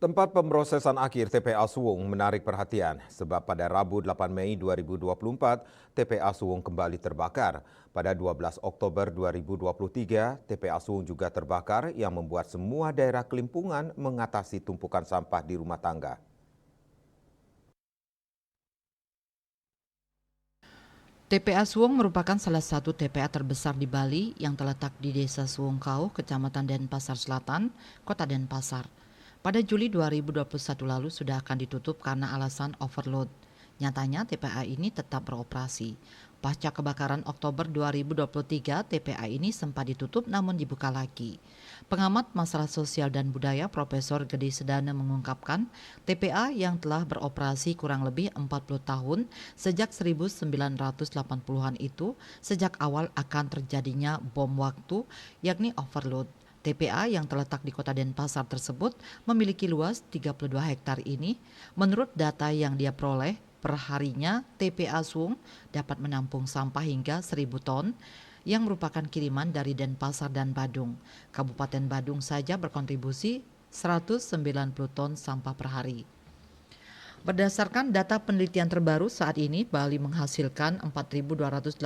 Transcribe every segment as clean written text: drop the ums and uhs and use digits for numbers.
Tempat pemrosesan akhir TPA Suwung menarik perhatian sebab pada Rabu 8 Mei 2024 TPA Suwung kembali terbakar. Pada 12 Oktober 2023 TPA Suwung juga terbakar yang membuat semua daerah kelimpungan mengatasi tumpukan sampah di rumah tangga. TPA Suwung merupakan salah satu TPA terbesar di Bali yang terletak di Desa Suwungkau, Kecamatan Denpasar Selatan, Kota Denpasar. Pada Juli 2021 lalu sudah akan ditutup karena alasan overload. Nyatanya TPA ini tetap beroperasi. Pasca kebakaran Oktober 2023, TPA ini sempat ditutup namun dibuka lagi. Pengamat masalah sosial dan budaya Profesor Gede Sedana mengungkapkan, TPA yang telah beroperasi kurang lebih 40 tahun sejak 1980-an itu, sejak awal akan terjadinya bom waktu, yakni overload. TPA yang terletak di Kota Denpasar tersebut memiliki luas 32 hektar ini. Menurut data yang dia peroleh, perharinya TPA Suwung dapat menampung sampah hingga 1.000 ton yang merupakan kiriman dari Denpasar dan Badung. Kabupaten Badung saja berkontribusi 190 ton sampah per hari. Berdasarkan data penelitian terbaru saat ini, Bali menghasilkan 4.281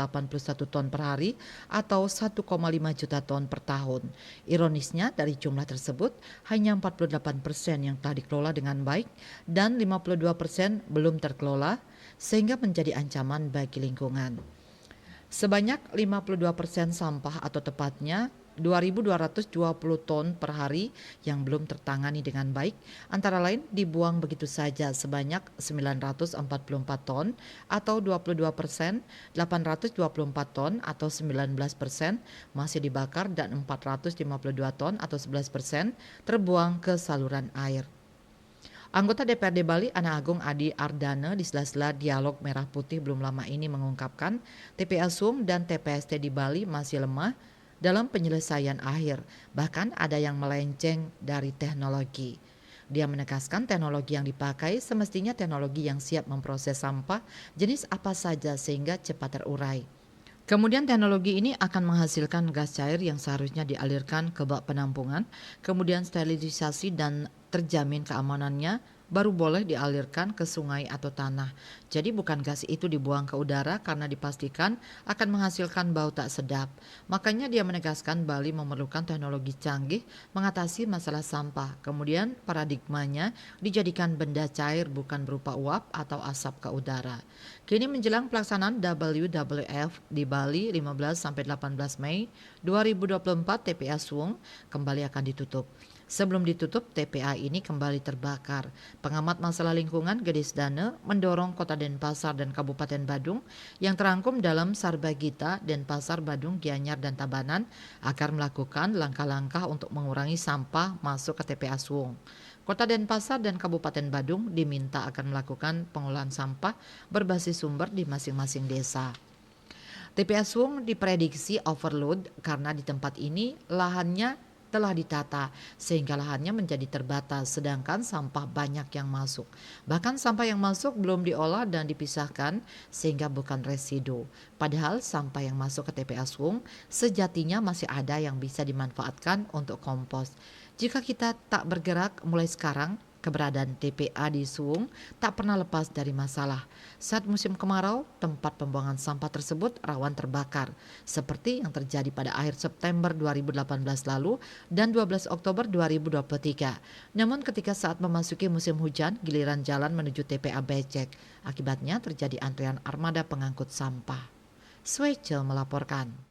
ton per hari atau 1,5 juta ton per tahun. Ironisnya dari jumlah tersebut, hanya 48% yang telah dikelola dengan baik dan 52% belum terkelola sehingga menjadi ancaman bagi lingkungan. Sebanyak 52% sampah atau tepatnya 2.220 ton per hari yang belum tertangani dengan baik, antara lain dibuang begitu saja sebanyak 944 ton atau 22%, 824 ton atau 19% masih dibakar dan 452 ton atau 11% terbuang ke saluran air. Anggota DPRD Bali, Ana Agung Adi Ardana, di sela-sela dialog Merah Putih belum lama ini mengungkapkan TPA Suwung dan TPST di Bali masih lemah dalam penyelesaian akhir, bahkan ada yang melenceng dari teknologi. Dia menegaskan teknologi yang dipakai semestinya teknologi yang siap memproses sampah jenis apa saja sehingga cepat terurai. Kemudian teknologi ini akan menghasilkan gas cair yang seharusnya dialirkan ke bak penampungan, kemudian sterilisasi dan terjamin keamanannya baru boleh dialirkan ke sungai atau tanah. Jadi bukan gas itu dibuang ke udara karena dipastikan akan menghasilkan bau tak sedap. Makanya dia menegaskan Bali memerlukan teknologi canggih mengatasi masalah sampah. Kemudian paradigmanya dijadikan benda cair bukan berupa uap atau asap ke udara. Kini menjelang pelaksanaan WWF di Bali 15-18 Mei 2024, TPA Suwung kembali akan ditutup. Sebelum ditutup, TPA ini kembali terbakar. Pengamat masalah lingkungan Gede Sedana mendorong Kota Denpasar dan Kabupaten Badung yang terangkum dalam Sarbagita Denpasar, Badung, Gianyar, dan Tabanan agar melakukan langkah-langkah untuk mengurangi sampah masuk ke TPA Suwung. Kota Denpasar dan Kabupaten Badung diminta akan melakukan pengolahan sampah berbasis sumber di masing-masing desa. TPA Suwung diprediksi overload karena di tempat ini lahannya telah ditata sehingga lahannya menjadi terbatas sedangkan sampah banyak yang masuk. Bahkan sampah yang masuk belum diolah dan dipisahkan sehingga bukan residu. Padahal sampah yang masuk ke TPA Suwung sejatinya masih ada yang bisa dimanfaatkan untuk kompos. Jika kita tak bergerak mulai sekarang, keberadaan TPA di Suwung tak pernah lepas dari masalah. Saat musim kemarau, tempat pembuangan sampah tersebut rawan terbakar, seperti yang terjadi pada akhir September 2018 lalu dan 12 Oktober 2023. Namun ketika saat memasuki musim hujan, giliran jalan menuju TPA becek. Akibatnya terjadi antrian armada pengangkut sampah. Swechel melaporkan.